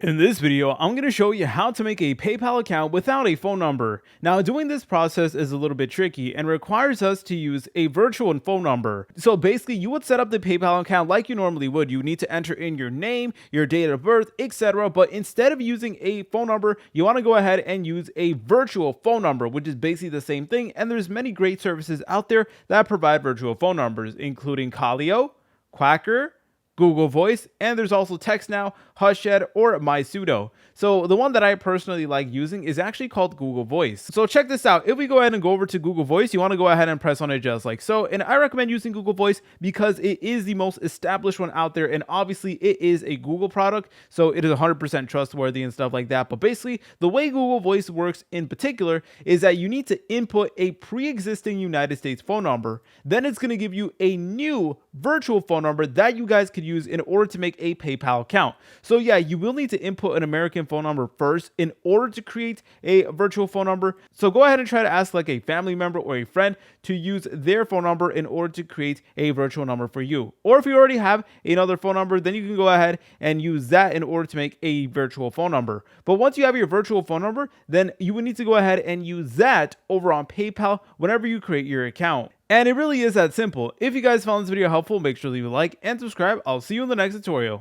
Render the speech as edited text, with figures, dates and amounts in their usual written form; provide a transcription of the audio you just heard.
In this video, I'm going to show you how to make a PayPal account without a phone number. Now, doing this process is a little bit tricky and requires us to use a virtual phone number. So basically, you would set up the PayPal account like you normally would. You need to enter in your name, your date of birth, etc. But instead of using a phone number, you want to go ahead and use a virtual phone number, which is basically the same thing. And there's many great services out there that provide virtual phone numbers, including Calio, Quacker, Google Voice, and there's also TextNow, Hushed, or MySudo. So the one that I personally like using is actually called Google Voice. So check this out. If we go ahead and go over to Google Voice, you want to go ahead and press on it just like so. And I recommend using Google Voice because it is the most established one out there. And obviously it is a Google product, so it is 100% trustworthy and stuff like that. But basically the way Google Voice works in particular is that you need to input a pre-existing United States phone number. Then it's going to give you a new virtual phone number that you guys could use in order to make a PayPal account. So yeah, you will need to input an American phone number first in order to create a virtual phone number. So go ahead and try to ask like a family member or a friend to use their phone number in order to create a virtual number for you. Or if you already have another phone number, then you can go ahead and use that in order to make a virtual phone number. But once you have your virtual phone number, then you would need to go ahead and use that over on PayPal whenever you create your account. And it really is that simple. If you guys found this video helpful, make sure to leave a like and subscribe. I'll see you in the next tutorial.